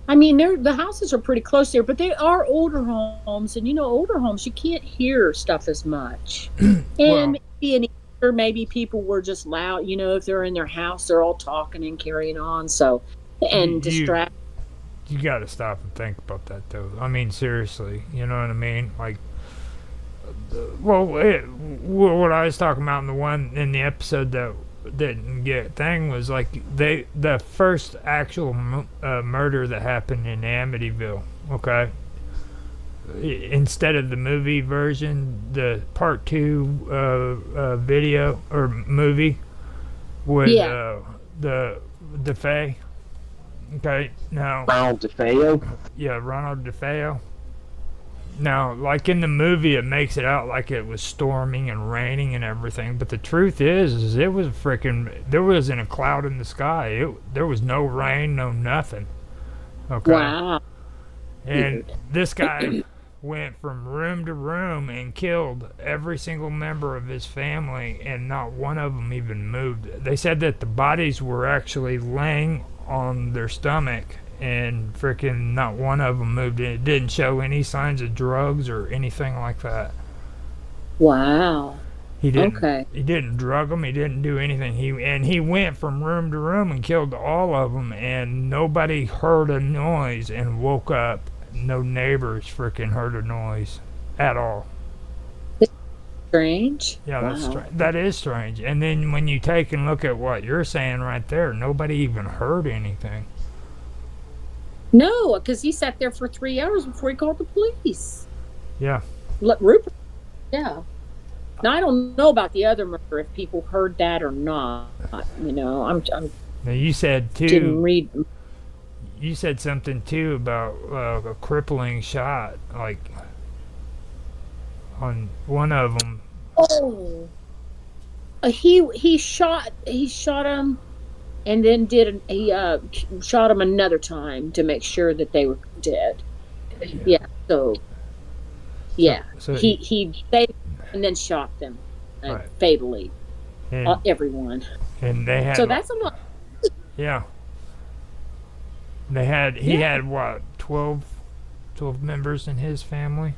I mean, the houses are pretty close there, but they are older homes, and older homes, you can't hear stuff as much. And maybe people were just loud. If they're in their house, they're all talking and carrying on. So, and distract. You got to stop and think about that, though. I mean, seriously, you know what I mean? Like, what I was talking about in the episode that didn't get thing was like the first actual murder that happened in Amityville. Okay, instead of the movie version, the part 2 video or movie with the DeFay. Okay, now Ronald DeFeo. Yeah, Ronald DeFeo. Now, like in the movie, it makes it out like it was storming and raining and everything, but the truth is it was there wasn't a cloud in the sky. There was no rain, no nothing. Okay. Wow. And this guy went from room to room and killed every single member of his family, and not one of them even moved. They said that the bodies were actually laying on their stomach, and freaking not one of them moved. It didn't show any signs of drugs or anything like that. Wow. He didn't drug them. He didn't do anything. He went from room to room and killed all of them, and nobody heard a noise and woke up. No neighbors freaking heard a noise at all. Strange. Yeah, that's strange. That is strange. And then when you take and look at what you're saying right there, nobody even heard anything. No, because he sat there for 3 hours before he called the police. Yeah. Rupert. Yeah. Now I don't know about the other murder, if people heard that or not. I'm now you said too. Didn't read. You said something too about a crippling shot, like on one of them. Oh. He shot him, and then he shot him another time to make sure that they were dead. Yeah. So he saved and then shot them fatally. And, everyone. And they had. So that's a lot. Yeah. He had what, 12 members in his family,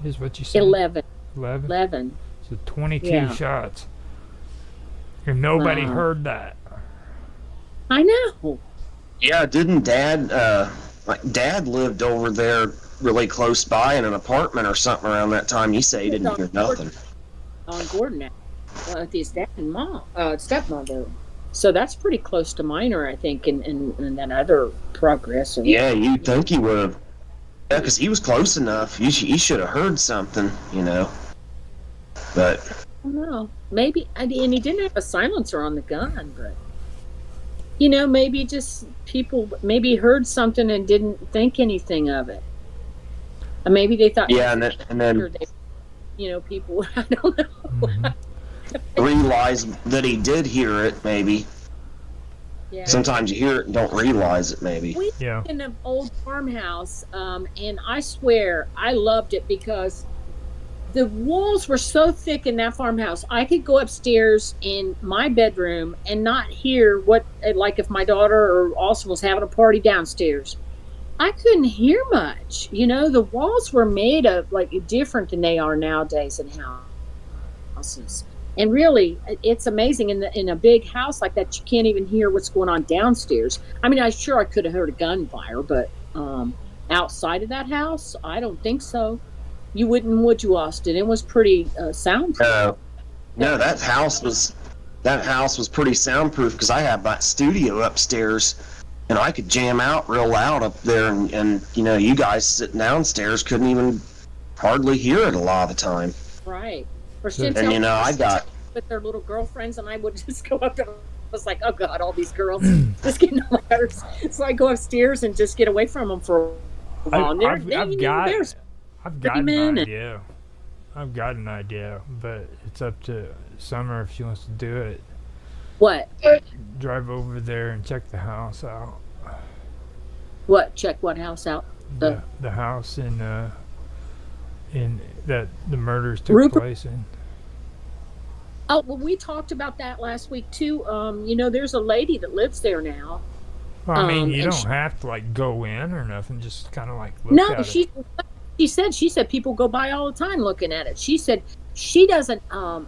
is what you said? 11. 11. So 22 shots. And nobody heard that. I know. Yeah, didn't Dad, Dad lived over there really close by in an apartment or something around that time. He said he didn't hear nothing. On Gordon, with his dad and stepmother. So that's pretty close to Minor, I think, and then other progress. Yeah, you'd think he would have. Yeah, because he was close enough. He should have heard something, But I don't know. Maybe, and he didn't have a silencer on the gun, but maybe just people maybe heard something and didn't think anything of it. And maybe they thought, yeah, and then people. I don't know. Mm-hmm. Realize that he did hear it. Maybe. Yeah. Sometimes you hear it and don't realize it. Maybe. We lived in an old farmhouse, and I swear I loved it because the walls were so thick in that farmhouse. I could go upstairs in my bedroom and not hear what, like if my daughter or Austin was having a party downstairs. I couldn't hear much. The walls were made of like different than they are nowadays in houses. And really, it's amazing in a big house like that, you can't even hear what's going on downstairs. I mean, I could have heard a gunfire, but outside of that house, I don't think so. You wouldn't, would you, Austin? It was pretty soundproof. No, that house was pretty soundproof because I had my studio upstairs, and I could jam out real loud up there, and you guys sitting downstairs couldn't even hardly hear it a lot of the time. Right. Or and I got with their little girlfriends, and I would just go up there. I was like, oh God, all these girls just getting on my nerves. So I go upstairs and just get away from them for a while. I've got an idea. I've got an idea, but it's up to Summer if she wants to do it. What? Drive over there and check the house out. What? Check what house out? The house in that the murders took place in. Oh, well, we talked about that last week too. There's a lady that lives there now. Well, I mean, you don't have to go in or nothing. Just kind of look at it. She said people go by all the time looking at it. She said she doesn't. A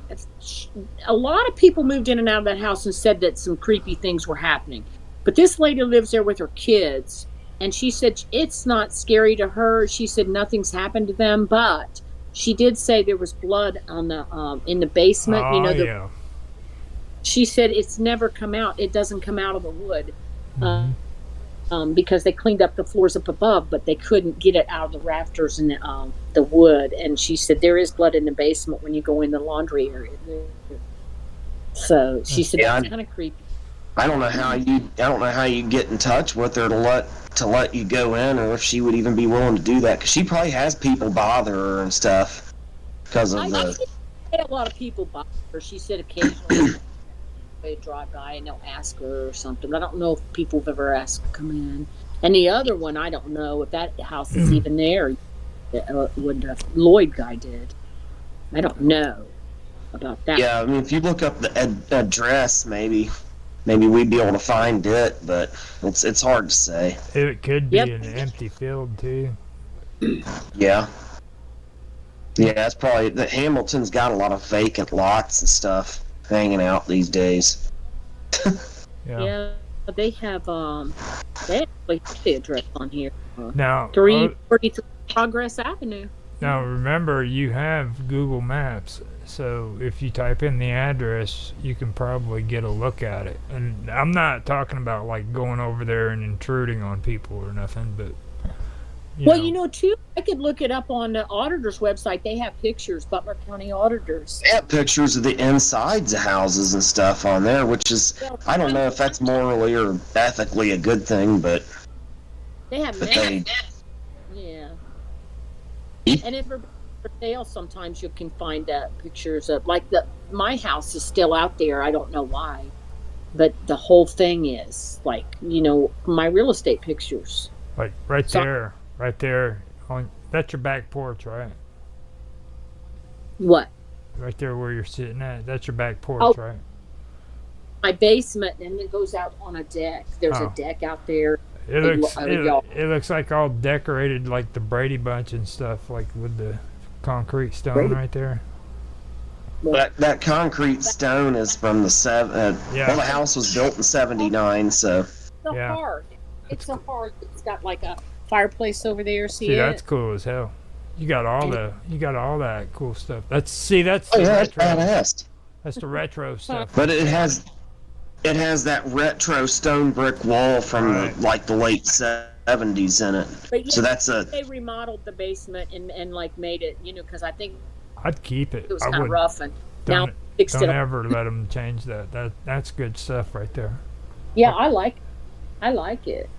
lot of people moved in and out of that house and said that some creepy things were happening. But this lady lives there with her kids, and she said it's not scary to her. She said nothing's happened to them, but she did say there was blood on the in the basement. Yeah. She said it's never come out. It doesn't come out of the wood. Mm-hmm. Because they cleaned up the floors up above, but they couldn't get it out of the rafters and the wood. And she said there is blood in the basement when you go in the laundry area. So she said that's kind of creepy. I don't know how you get in touch with her to let you go in, or if she would even be willing to do that, because she probably has people bother her and stuff because of I think a lot of people bother her. She said occasionally they drive by and they'll ask her or something. I don't know if people have ever asked to come in. And the other one, I don't know if that house is even there. When the Lloyd guy did, I don't know about that. Yeah, I mean, if you look up the address, maybe we'd be able to find it, but it's hard to say. It could be an empty field too. Yeah, that's probably the Hamilton's got a lot of vacant lots and stuff hanging out these days. Yeah, they have the address on here. Now 343 Progress Avenue. Now remember, you have Google Maps, so if you type in the address, you can probably get a look at it. And I'm not talking about going over there and intruding on people or nothing, but too, I could look it up on the auditor's website. They have pictures, Butler County auditors. They have pictures of the insides of houses and stuff on there, which is, I don't know if that's morally or ethically a good thing, but they have yeah. And if for sale, sometimes you can find pictures of my house is still out there. I don't know why, but the whole thing is my real estate pictures. Right there that's your back porch, right? What? Right there where you're sitting at. That's your back porch, right? My basement, and it goes out on a deck. There's a deck out there. It looks like all decorated like the Brady Bunch and stuff, with the concrete stone right there. That concrete stone is from the the house was built in '79, so It's a heart. It's a heart. It's got a fireplace over there. See that's it? cool as hell. You got all that cool stuff. That's the Oh yeah, that's retro. badass. That's the retro stuff. But it has that retro stone brick wall from the late 70s in it. But yeah, So that's they remodeled the basement and like made it, because I think I'd keep it. it was I kind of would. rough, and now fixed Don't it up. ever let them change that. That's good stuff right there. Yeah, I like it.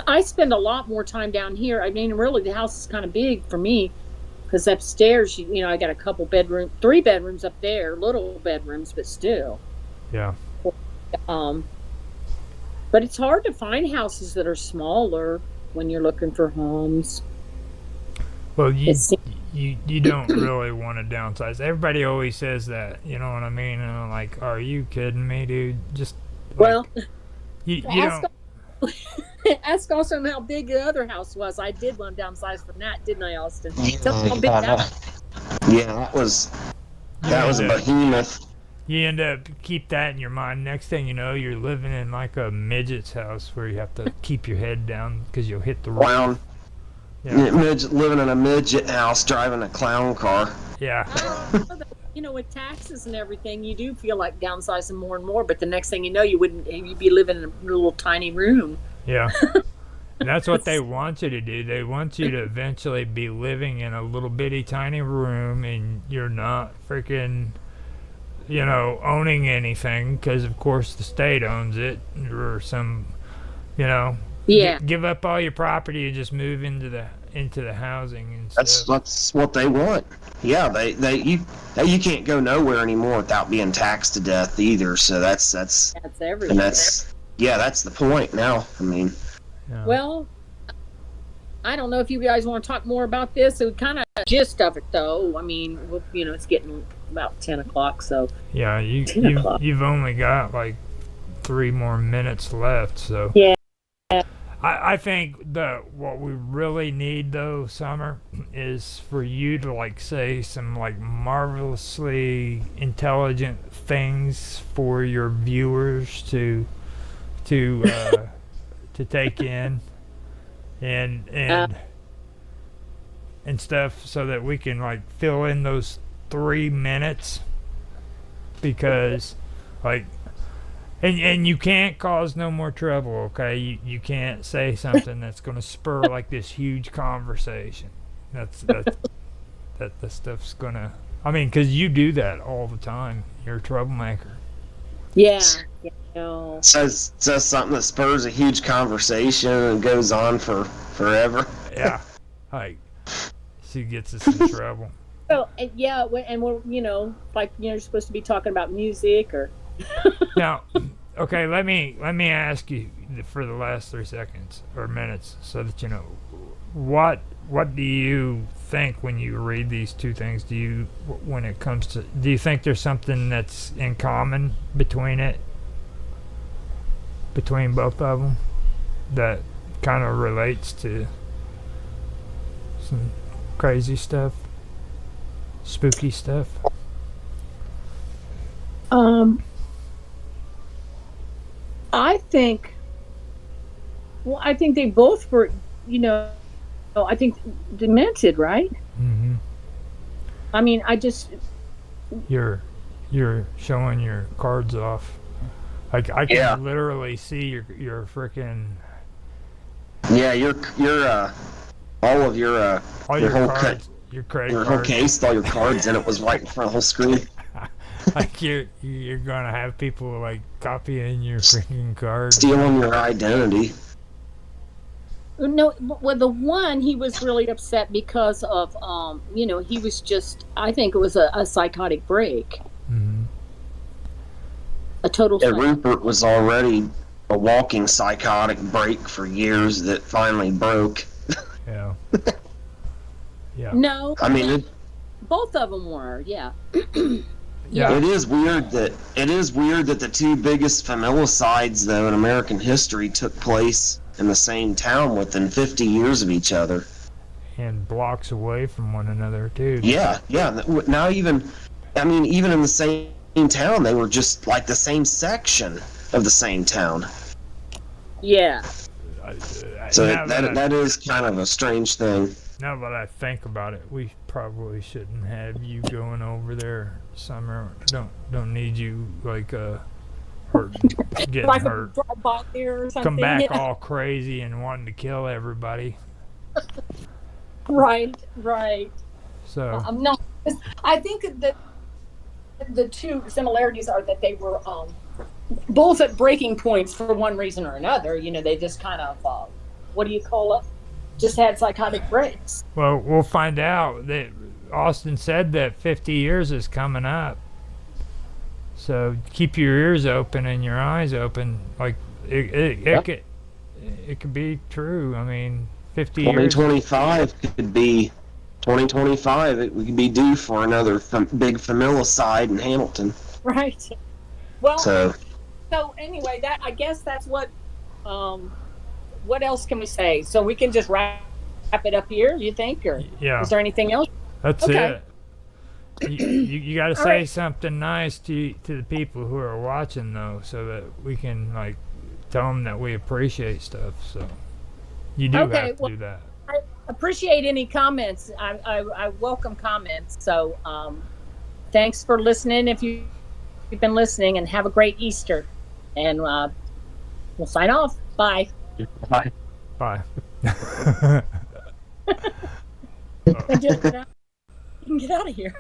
I spend a lot more time down here. I mean, really, the house is kind of big for me because upstairs, I got a couple 3 bedrooms up there, little bedrooms, but still. Yeah. But it's hard to find houses that are smaller when you're looking for homes. Well, you don't really want to downsize. Everybody always says that. You know what I mean? And I'm like, are you kidding me, dude? Just you don't. Ask Austin how big the other house was. I did one downsize from that, didn't I, Austin? Tell me how big that was. Yeah, that was a behemoth. You end up keep that in your mind. Next thing you know, you're living in like a midget's house where you have to keep your head down because you'll hit the clown. Yeah. Living in a midget house, driving a clown car. Yeah. With taxes and everything, you do feel like downsizing more and more. But the next thing you know, you'd be living in a little tiny room. Yeah. And that's what they want you to do. They want you to eventually be living in a little bitty tiny room, and you're not freaking, owning anything because, of course, the state owns it or some, Yeah. Give up all your property and just move into the housing and stuff. That's what they want. Yeah, you can't go nowhere anymore without being taxed to death either. So that's everything. And that's the point now. I mean, yeah. Well, I don't know if you guys want to talk more about this. It kind of gist of it, though. I mean, it's getting about 10 o'clock, so yeah, you've only got like 3 more minutes left, so yeah. I think what we really need though, Summer, is for you to say some marvelously intelligent things for your viewers to take in and stuff, so that we can fill in those 3 minutes, because And you can't cause no more trouble, okay? You can't say something that's going to spur this huge conversation. That the stuff's going to... I mean, because you do that all the time. You're a troublemaker. Yeah. Says something that spurs a huge conversation and goes on for forever. Yeah. She gets us in trouble. So, yeah, and we're, you're supposed to be talking about music or... Now, okay, let me ask you for the last 3 seconds or minutes, so that what do you think when you read these 2 things? Do you think there's something that's in common between both of them that kind of relates to some crazy stuff, spooky stuff? I think they both were, I think demented, right? Mm-hmm. I mean, I just... You're showing your cards off. I can literally see your freaking... Yeah, your all of your whole cards, your credit your cards. whole case, all your cards in it was right in front of the whole screen. You're gonna have people copying your freaking card, stealing your identity. No, well, the one, he was really upset because of he was just, I think it was a psychotic break. Mm-hmm. A total. Yeah, Rupert was already a walking psychotic break for years that finally broke. Yeah. Yeah. No, I mean, both of them were. Yeah. Yeah. It is weird that the 2 biggest familicides though in American history took place in the same town within 50 years of each other, and blocks away from one another too. Yeah. Now even in the same town, they were just the same section of the same town. Yeah. So now that is kind of a strange thing. now that I think about it, we probably shouldn't have you going over there, Summer. Don't need you like hurt, getting Like hurt. drive by there or something. Come back Yeah. all crazy and wanting to kill everybody. Right, right. So No, I think that the two similarities are that they were both at breaking points for one reason or another. You know, they just kind of, what do you call it? Just had psychotic breaks. well, we'll find out. That Austin said that 50 years is coming up. So keep your ears open and your eyes open. Like it could be true. I mean, 50 years. 2025 could be 2025. We could be due for another big familicide in Hamilton. Right. Well, So anyway, that I guess that's what else can we say? So we can just wrap it up here, you think? Or Yeah. is there anything else? That's Okay. it. You got to say right. something nice to the people who are watching though, so that we can like tell them that we appreciate stuff. So you do Okay, have to do that. I appreciate any comments. I welcome comments. So thanks for listening. If you've been listening, and have a great Easter. And we'll sign off. Bye. bye. Bye. You can get out of here.